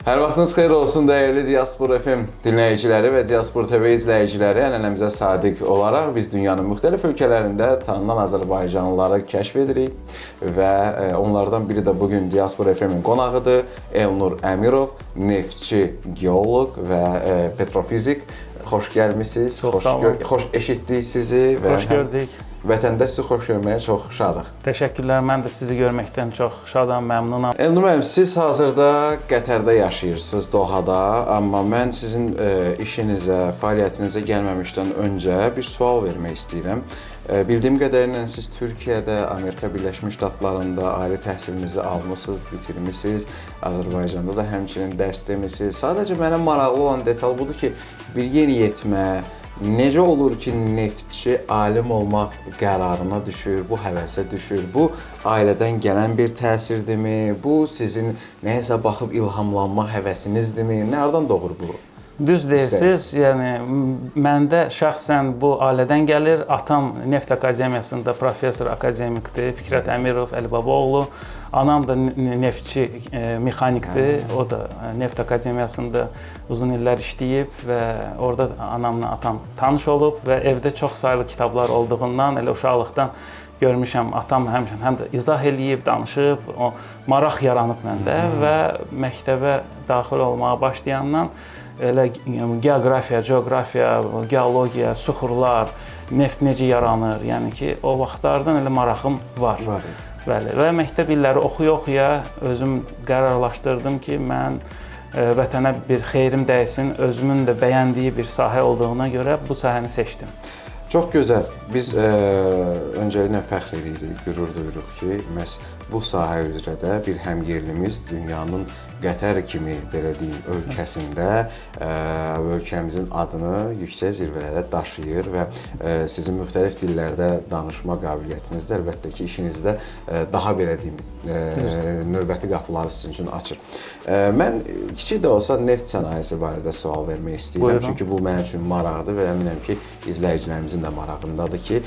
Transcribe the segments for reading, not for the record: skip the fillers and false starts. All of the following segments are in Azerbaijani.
Hər vaxtınız xeyir olsun dəyərli Diaspora FM dinləyiciləri və Diaspora TV izləyiciləri. Ənənəmizə sadiq olaraq biz dünyanın müxtəlif ölkələrində tanınan Azərbaycanlıları kəşf edirik və onlardan biri də bugün Diaspora FM-in qonağıdır. Elnur Əmirov, neftçi, geoloq və petrofizik. Xoş gəlmisiniz. Xoş eşitdik sizi və xoş gördük. Vətəndə sizi xoş görməyə çox şadıq. Təşəkkürlər. Mən də sizi görməkdən çox şadam, məmnunam. Elnur müəllim, siz hazırda Qətərdə yaşayırsınız, Dohada, amma mən sizin işinizə, fəaliyyətinizə gəlməmişdən öncə bir sual vermək istəyirəm. Bildiyim qədərilə siz Türkiyədə, Amerika Birləşmiş Ştatlarında ali təhsilinizi almısınız, bitirmisiniz. Azərbaycanda da həmçinin dərs demisiniz. Sadəcə mənə maraqlı olan detal budur ki, bir yeniyetmə necə olur ki, neftçi alim olmaq qərarına düşür, bu həvəsə düşür? Bu ailədən gələn bir təsirdirmi? Bu sizin nəyəsə baxıb ilhamlanma həvəsinizdirmi? Nədən doğur bu? Düz deyirsiniz. Yəni məndə şəxsən bu ailədən gəlir. Atam Neft Akademiyasında professor akademikdir, Fikrət Əmirov Əlibabaoğlu. Anam da neftçi, mexanikdir. O da Neft Akademiyasında uzun illər işləyib və orada anamla atam tanış olub və evdə çox saylı kitablar olduğundan, elə uşaqlıqdan görmüşəm. Atam həm də izah eləyib, danışıb, o maraq yaranıb məndə və məktəbə daxil olmağa başlayandan elə geografiya, coğrafiya, geologiya, suxurlar, neft necə yaranır, yəni ki, o vaxtlardan elə marağım var. Bəli, və məktəb illəri oxuya-oxuya özüm qərarlaşdırdım ki, mən vətənə bir xeyrim dəysin, özümün də bəyəndiyi bir sahə olduğuna görə bu sahəni seçdim. Çox gözəl. Biz öncəliklə fəxr edirik, qürur duyuruq ki, məhz bu sahə üzrə də bir həmyerlimiz dünyanın Qətər kimi, belə deyim, ölkəsində ölkəmizin adını yüksək zirvələrə daşıyır və sizin müxtəlif dillərdə danışma qabiliyyətiniz də əlbəttə ki, işinizdə daha belə deyim, növbəti qapıları sizin üçün açır. Mən kiçik də olsa neft sənayesi barədə sual vermək istəyirəm. Buyurun. Çünki bu mənim üçün maraqdır və əminəm ki, izləyicilərimizin də marağındadır ki,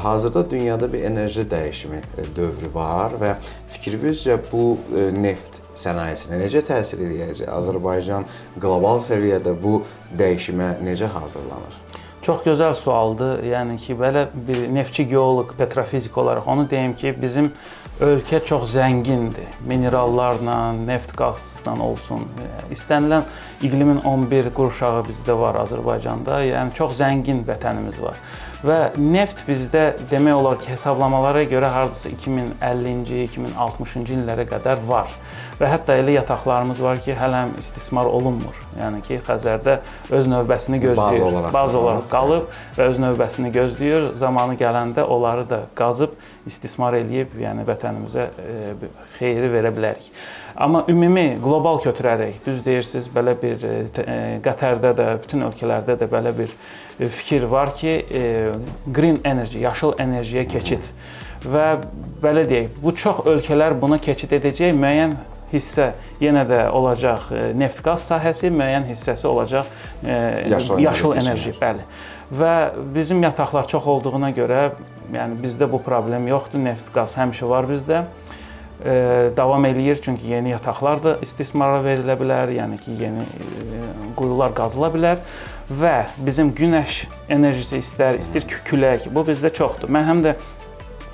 hazırda dünyada bir enerji dəyişimi dövrü var və fikrinizcə bu neft sənayesinə necə təsir edəcək? Azərbaycan qlobal səviyyədə bu dəyişimə necə hazırlanır? Çox gözəl sualdır. Yəni ki, belə bir neftçi, geoloq, petrofizik olaraq onu deyim ki, bizim ölkə çox zəngindir. Minerallarla, neft qazla olsun. İstənilən iqlimin 11 qurşağı bizdə var Azərbaycanda. Yəni çox zəngin vətənimiz var. Və neft bizdə demək olar ki, hesablamalara görə hardasa 2050-ci, 2060-cı illərə qədər var. Və hətta elə yataqlarımız var ki, hələm istismar olunmur. Yəni ki, Xəzərdə öz növbəsini gözləyir. Bazı olaraq qalıb və öz növbəsini gözləyir. Zamanı gələndə onları da qazıb, istismar eləyib, yəni vətənimizə xeyri verə bilərik. Amma ümumi, qlobal götürərək, düz deyirsiniz, belə bir Qətərdə də, bütün ölkələrdə də belə bir fikir var ki, green energy, yaşıl enerjiyə keçid. Və belə deyək, bu çox ölkələr buna keçid edəcək, müəyyən hissə yenə də olacaq neft qaz sahəsi, müəyyən hissəsi olacaq yaşıl enerji, bəli. Və bizim yataqlar çox olduğuna görə, yəni bizdə bu problem yoxdur, neft qaz həmişə var bizdə. Davam eləyir, çünki yeni yataqlar da istismara verilə bilər, yəni ki, yeni quyular qazıla bilər və bizim günəş enerjisi istər külək, bu bizdə çoxdur. Mən həm də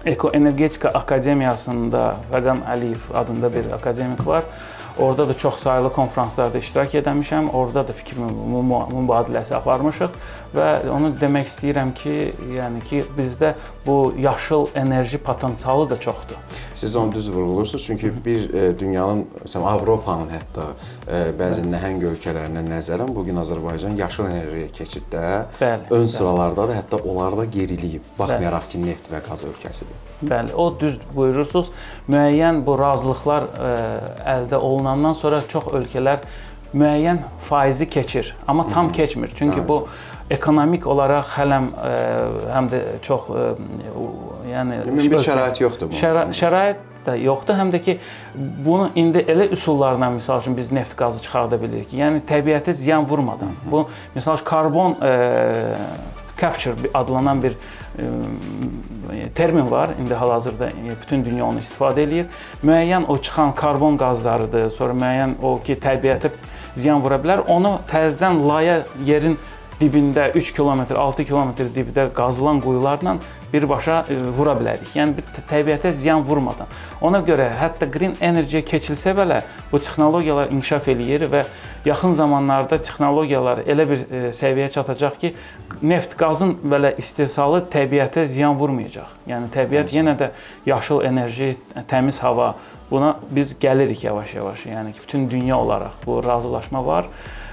Ekoenergetika Akademiyasında Fəqan Əliyev adında bir akademik var. Orada da çox saylı konfranslarda iştirak edəmişəm. Orada da fikir mübadiləsi aparmışıq və onu demək istəyirəm ki, yəni ki, bizdə bu yaşıl enerji potensialı da çoxdur. Siz onu düz vurğulursunuz, çünki bir dünyanın, məsələn, Avropanın hətta bəzi nəhəng ölkələrinə nəzərən bugün Azərbaycan yaşıl enerjiyə keçiddə ön sıralardadır, hətta onlar da geriliyib, baxmayaraq ki, neft və qaz ölkəsidir. Bəli, o düz buyurursunuz. Müəyyən bu razılıqlar əldə olunandan sonra çox ölkələr müəyyən faizi keçir, amma tam keçmir. Çünki bu ekonomik olaraq həm də çox yəni bir şərait yoxdur bunun. Şərait də yoxdur, həm də ki, bunu indi elə üsullarla, misal üçün, biz neft qazı çıxarda bilirik ki, yəni təbiətə ziyan vurmadan. Bu, misal üçün, capture adlanan bir termin var. İndi hal-hazırda bütün dünya onu istifadə edir. Müəyyən o çıxan karbon qazlarıdır, sonra müəyyən o ki, təbiətə ziyan vura bilər. Onu təzədən laya yerin dibində 3 kilometr, 6 kilometr dibdə qazılan quyularla birbaşa vura bilərik. Yəni təbiətə ziyan vurmadan. Ona görə hətta green energy-yə keçilsə belə bu texnologiyalar inkişaf eləyir və yaxın zamanlarda texnologiyalar elə bir səviyyəyə çatacaq ki, neft, qazın belə istehsalı təbiətə ziyan vurmayacaq. Yəni təbiət yenə də yaşıl enerji, təmiz hava, buna biz gəlirik yavaş-yavaş. Yəni ki, bütün dünya olaraq bu razılaşma var.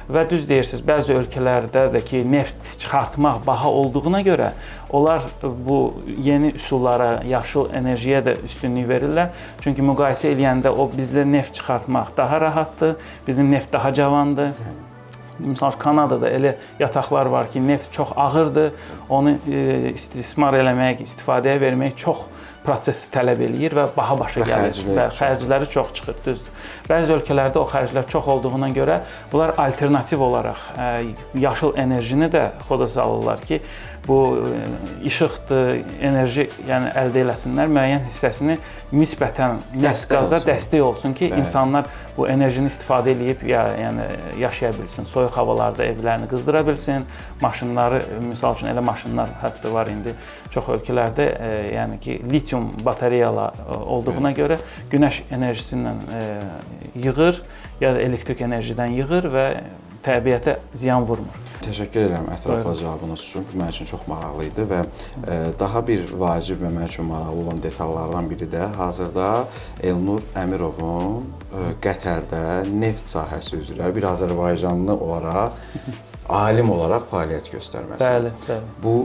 Və düz deyirsiniz, bəzi ölkələrdə də ki, neft çıxartmaq baha olduğuna görə onlar bu yeni üsullara, yaşıl enerjiyə də üstünlük verirlər. Çünki müqayisə eləyəndə o bizdə neft çıxartmaq daha rahatdır, bizim neft daha cavandır. Misal Kanadada elə yataqlar var ki, neft çox ağırdır, onu istismar eləmək, istifadəyə vermək çox proses tələb eləyir və baha başa gəlir və xərcləri çox çıxır, düzdür. Bəzi ölkələrdə o xərclər çox olduğuna görə bunlar alternativ olaraq yaşıl enerjini də xoda salırlar ki, bu işıqdır, enerji yəni əldə eləsinlər, müəyyən hissəsini nisbətən neft qaza dəstək olsun ki, insanlar bu enerjini istifadə edib yəni yaşaya bilsin, soyuq havalarda evlərini qızdıra bilsin, maşınları, misal üçün elə maşınlar hətta var indi çox ölkələrdə, yəni ki, litium batareyalar olduğuna görə günəş enerjisindən yığır ya da elektrik enerjidən yığır və təbiətə ziyan vurmur. Təşəkkür edirəm ətraflı cavabınız üçün. Mənim üçün çox maraqlı idi və daha bir vacib və mənim üçün maraqlı olan detallardan biri də hazırda Elnur Əmirovun Qətərdə neft sahəsi üzrə bir Azərbaycanlı olaraq, alim olaraq fəaliyyət göstərməsidir. Bəli. Bu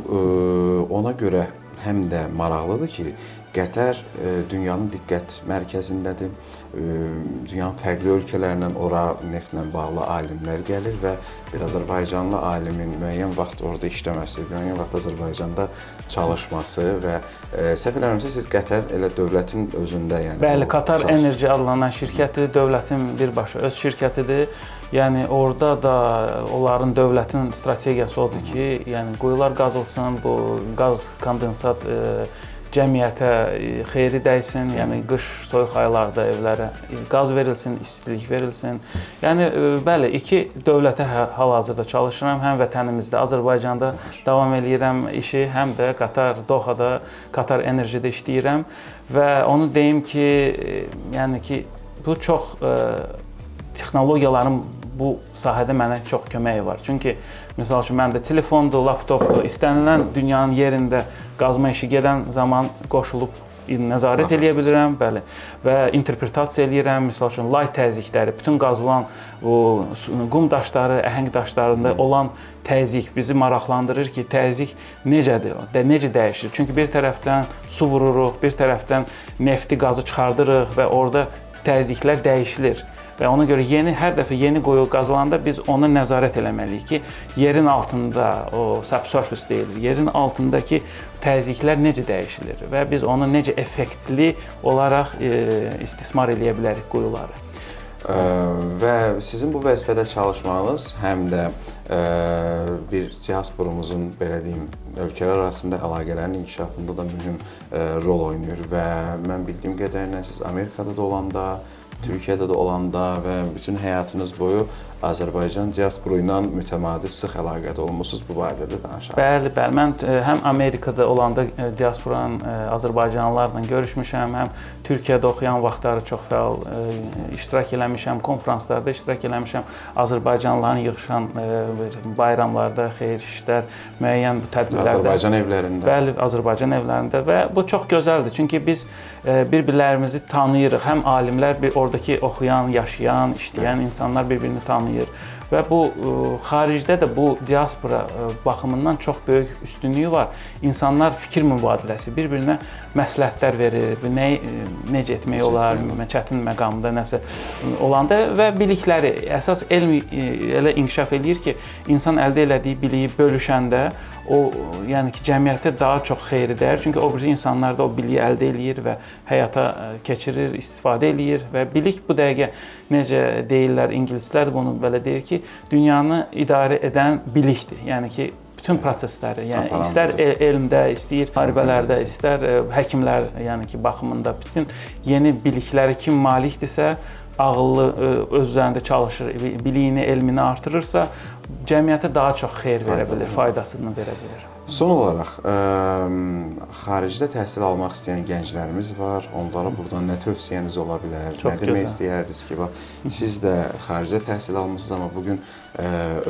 ona görə həm də maraqlıdır ki, Qətər dünyanın diqqət mərkəzindədir. Dünyanın fərqli ölkələrindən ora neftlə bağlı alimlər gəlir və bir Azərbaycanlı alimin müəyyən vaxt orada işləməsi, müəyyən vaxt Azərbaycanda çalışması və səhv eləmirəmsə siz Qətər elə dövlətin özündə yəni. Bəli, Qatar Enerji adlanan şirkətdir, dövlətin birbaşa öz şirkətidir. Yəni orada da onların dövlətin strategiyası odur ki, yəni quyular qazılsın, bu qaz kondensat cəmiyyətə xeyri dəysin, yəni qış soyuq aylarda evlərə qaz verilsin, istilik verilsin. Yəni bəli, iki dövlətə hal-hazırda çalışıram, həm vətənimizdə Azərbaycanda davam eləyirəm işi, həm də Qatar, Dohada, Qatar Enerjidə işləyirəm və onu deyim ki, yəni ki, bu çox texnologiyaların bu sahədə mənə çox köməyi var. Çünki misal üçün məndə telefondur, laptopdur, istənilən dünyanın yerində qazma işi gedən zaman qoşulub nəzarət eləyə bilirəm, bəli. Və interpretasiya eləyirəm, misal üçün lay təzyiqləri, bütün qazılan qum daşları, əhəng daşlarında olan təzyiq bizi maraqlandırır ki, təzyiq necədir, necə dəyişir? Çünki bir tərəfdən su vururuq, bir tərəfdən nefti, qazı çıxardırıq və orada təzyiqlər dəyişilir. Və ona görə hər dəfə yeni quyu qazılanda biz ona nəzarət eləməliyik ki, yerin altında, o subsurface deyilir, yerin altındakı təzyiqlər necə dəyişilir və biz onu necə effektli olaraq istismar eləyə bilərik quyuları. Və sizin bu vəzifədə çalışmanız həm də bir diasporumuzun, belə deyim, ölkələr arasında əlaqələrin inkişafında da mühüm rol oynayır və mən bildiyim qədərilə siz Amerikada da olanda, Türkiyədə də olanda və bütün həyatınız boyu Azərbaycan diasporu ilə mütəmadi sıx əlaqədə olmusunuz, bu barədə də danışaq. Bəli. Mən həm Amerikada olanda diasporanın Azərbaycanlılarla görüşmüşəm, həm Türkiyədə oxuyan vaxtları çox fəal iştirak eləmişəm, konfranslarda iştirak eləmişəm, Azərbaycanlıların yığışan bayramlarda, xeyir işlər, müəyyən tədbirlərdə. Azərbaycan evlərində. Bəli, Azərbaycan evlərində və bu çox gözəldir. Çünki biz bir-birlərimizi tanıyırıq. Həm alimlər, oradakı oxuyan, yaşayan, işləyən insanlar bir-birini tanıyır. Və bu xaricdə də bu diaspora baxımından çox böyük üstünlüyü var. İnsanlar fikir mübadiləsi, bir-birinə məsləhətlər verir, necə etmək olar, çətin məqamda nəsə olanda və bilikləri, əsas elm elə inkişaf edir ki, insan əldə elədiyi biliyi bölüşəndə o, yəni ki, cəmiyyətə daha çox xeyri dəyər. Çünki o birisi insanlar da o biliyi əldə eləyir və həyata keçirir, istifadə eləyir və bilik bu dəqiqə necə deyirlər, ingilislər bunu belə deyir ki, dünyanı idarə edən bilikdir. Yəni ki, bütün prosesləri, yəni Aparan istər elmdə, istəyir müharibələrdə, istər həkimlər, yəni ki, baxımında bütün yeni bilikləri kim malikdirsə, ağıllı öz üzərində çalışır, biliyini, elmini artırırsa, cəmiyyətə daha çox xeyir verə bilir, faydasını verə bilir. Son olaraq, xaricdə təhsil almaq istəyən gənclərimiz var. Onlara buradan nə tövsiyəniz ola bilər? Nə demək istəyərdiniz ki, siz də xaricdə təhsil almışsınız, amma bugün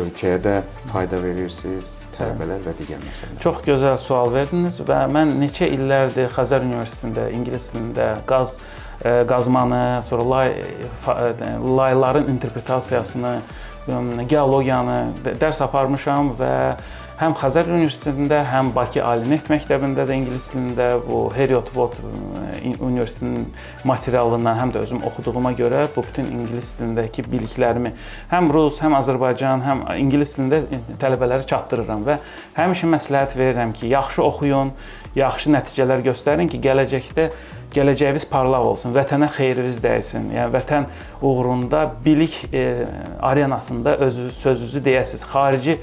ölkəyə də fayda verirsiniz, tələbələr və digər məsələlər. Çox gözəl sual verdiniz və mən neçə illərdir Xəzər Universitetində, ingilis dilində qazmanı, sonra layların interpretasiyasını, geologiyanı dərs aparmışam və həm Xəzər Universitetində, həm Bakı Ali Neft Məktəbində də ingilis dilində bu Heriot Vod Universitetinin materialından həm də özüm oxuduğuma görə bu bütün ingilis dilindəki biliklərimi həm Rus, həm Azərbaycan, həm ingilis dilində tələbələrə çatdırıram və həmişə məsləhət verirəm ki, yaxşı oxuyun, yaxşı nəticələr göstərin ki, gələcəyiniz parlaq olsun, vətənə xeyriniz dəysin. Yəni vətən uğrunda bilik arenasında sözünüzü deyəsiniz. Xarici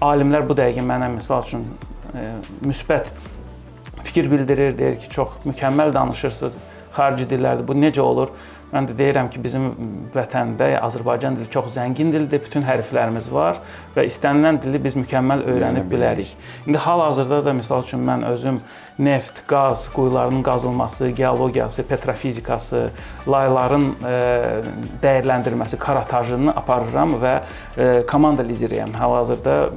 alimlər bu dəqiqə mənə misal üçün müsbət fikir bildirir, deyir ki, çox mükəmməl danışırsınız xarici dillərdə. Bu necə olur? Mən də deyirəm ki, bizim vətəndə Azərbaycan dili çox zəngin dildir, bütün hərflərimiz var və istənilən dili biz mükəmməl öyrənib bilərik. İndi hal-hazırda da misal üçün mən özüm neft, qaz quyularının qazılması, geologiyası, petrofizikası, layların dəyərləndirməsi, karatajını aparıram və komanda lideriyəm. Hal-hazırda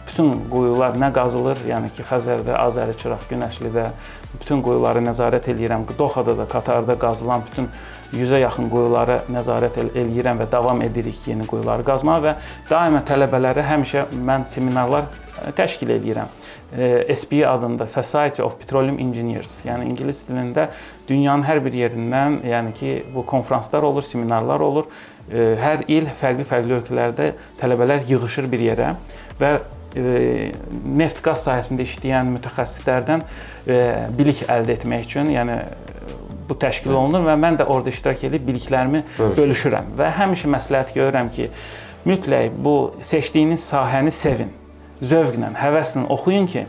bütün quyular nə qazılır, yəni ki, Xəzərdə, Azəri, Çıraq, Günəşlidə bütün quyuları nəzarət edirəm. Doxada da, Katarda qazılan bütün 100-ə yaxın quyuları nəzarət edirəm və davam edirik yeni quyuları qazmağa və daima tələbələrə həmişə mən seminarlar təşkil edirəm. SPE adında Society of Petroleum Engineers, yəni ingilis dilində dünyanın hər bir yerindən, yəni ki, bu konfranslar olur, seminarlar olur. Hər il fərqli ölkələrdə tələbələr yığışır bir yerə və neft-qaz sahəsində işləyən mütəxəssislərdən bilik əldə etmək üçün, yəni bu təşkil olunur və mən də orada iştirak edib biliklərimi bölüşürəm və həmişə məsləhət görürəm ki, mütləq bu seçdiyiniz sahəni sevin, zövqlə, həvəslə oxuyun ki,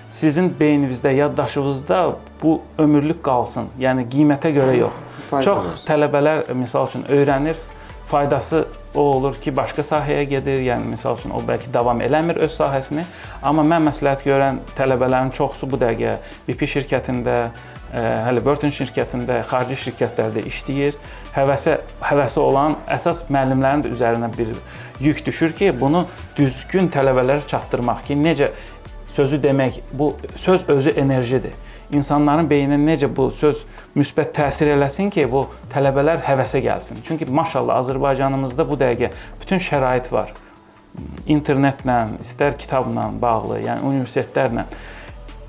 sizin beyninizdə, yaddaşınızda bu ömürlük qalsın, yəni qiymətə görə yox. Çox tələbələr, misal üçün, öyrənir, faydası o olur ki, başqa sahəyə gedir, yəni misal üçün, o bəlkə davam eləmir öz sahəsini, amma mən məsləhət görən tələbələrin çoxusu bu dəqiqə BP şirkətində, Halliburton şirkətində, xarici şirkətlərdə işləyir. Həvəsi olan əsas müəllimlərin də üzərinə bir yük düşür ki, bunu düzgün tələbələrə çatdırmaq ki, necə sözü demək, bu söz özü enerjidir. İnsanların beyninə necə bu söz müsbət təsir eləsin ki, bu tələbələr həvəsə gəlsin. Çünki maşallah Azərbaycanımızda bu dəqiqə bütün şərait var. İnternetlə, istər kitabla bağlı, yəni universitetlərlə.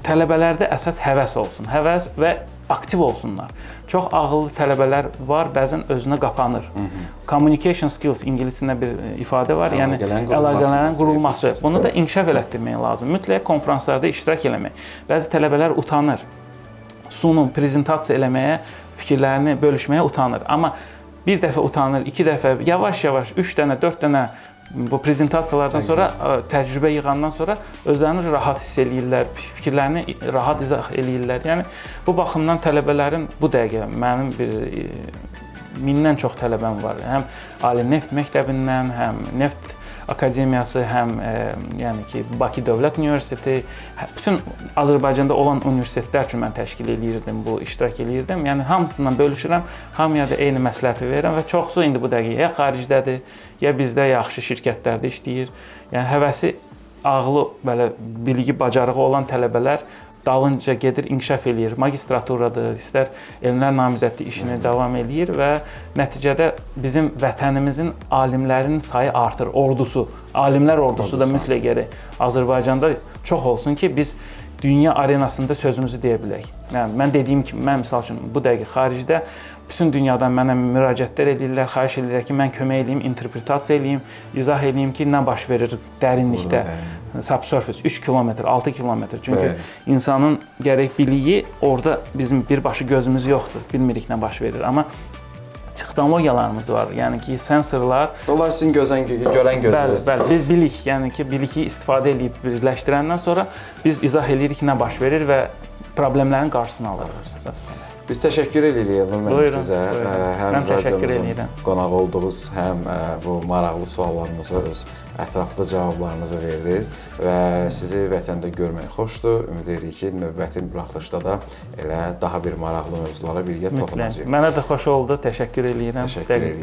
Tələbələrdə əsas həvəs olsun, həvəs və aktiv olsunlar. Çox ağıllı tələbələr var, bəzən özünə qapanır. Communication skills ingilisində bir ifadə var, yəni əlaqələrin qurulması. Bunu da inkişaf elətdirmək lazım. Mütləq konfranslarda iştirak eləmək. Bəzi tələbələr utanır, sunum, prezentasiya eləməyə, fikirlərini bölüşməyə utanır. Amma bir dəfə utanır, 2 dəfə, yavaş-yavaş, 3 dənə, 4 dənə bu prezentasiyalardan sonra, təcrübə yığandan sonra özlərini rahat hiss eləyirlər, fikirlərini rahat izah eləyirlər. Yəni, bu baxımdan tələbələrin bu dəqiqə mənim 1000-dən çox tələbəm var. Həm Ali Neft Məktəbindən, həm Neft Akademiyası, həm yəni ki, Bakı Dövlət Universiteti, bütün Azərbaycanda olan universitetlər üçün mən təşkil eləyirdim, bu iştirak eləyirdim. Yəni hamısından bölüşürəm, hamıya da eyni məsləhəti verirəm və çoxsu indi bu dəqiqə ya xaricdədir, ya bizdə yaxşı şirkətlərdə işləyir. Yəni həvəsi, ağlı, belə bilgi, bacarığı olan tələbələr dalınca gedir, inkişaf eləyir. Magistraturadır, istər elmlər namizədli işini davam eləyir və nəticədə bizim vətənimizin alimlərinin sayı artır, ordusu, alimlər ordusu da mütləq gərək Azərbaycanda çox olsun ki, biz dünya arenasında sözümüzü deyə bilək. Yəni, mən dediyim kimi, mən misal üçün bu dəqiqə xaricdə bütün dünyadan mənə müraciətlər edirlər, xahiş edirlər ki, mən kömək eləyim, interpretasiya eləyim, izah eləyim ki, nə baş verir dərinlikdə, subsurface 3 kilometr, 6 kilometr. Çünki insanın gərək biliyi orada bizim birbaşa gözümüz yoxdur, bilmirik nə baş verir. Amma texnologiyalarımız var. Yəni ki, sensorlar. Onlar sizin görən gözünüz. Bəli, biz bilik, yəni ki, biliki istifadə edib birləşdirəndən sonra biz izah edirik nə baş verir və problemlərin qarşısını alırıq. Biz təşəkkür edirik Elnur müəllim sizə. Həm mən təşəkkür radiomuzun edirəm. qonaq olduğunuz, həm bu maraqlı suallarınızı, öz ətraflı cavablarınızı verdiniz və sizi vətəndə görmək xoşdur. Ümid edirik ki, növbəti buraxılışda da elə daha bir maraqlı mövzulara birgə toxunacağıq. Mənə də xoş oldu. Təşəkkür edirəm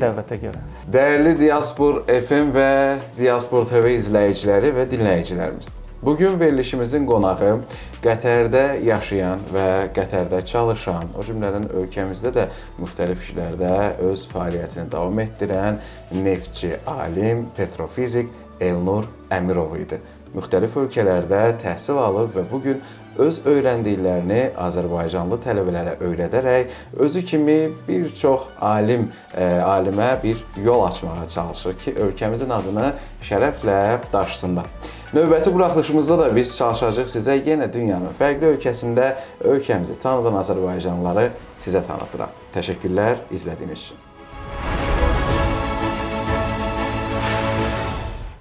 dəvətə görə. Dəyərli Diaspor FM və Diaspor TV izləyiciləri və dinləyicilərimiz. Bugün verilişimizin qonağı Qətərdə yaşayan və Qətərdə çalışan, o cümlədən ölkəmizdə də müxtəlif işlərdə öz fəaliyyətini davam etdirən neftçi, alim, petrofizik Elnur Əmirov idi. Müxtəlif ölkələrdə təhsil alıb və bugün öz öyrəndiklərini Azərbaycanlı tələbələrə öyrədərək özü kimi bir çox alimə bir yol açmağa çalışır ki, ölkəmizin adını şərəflə daşısınlar. Növbəti buraxılışımızda da biz çalışacağıq sizə yenə dünyanın fərqli ölkəsində ölkəmizi tanıdan Azərbaycanlıları sizə tanıtıram. Təşəkkürlər izlədiyiniz üçün.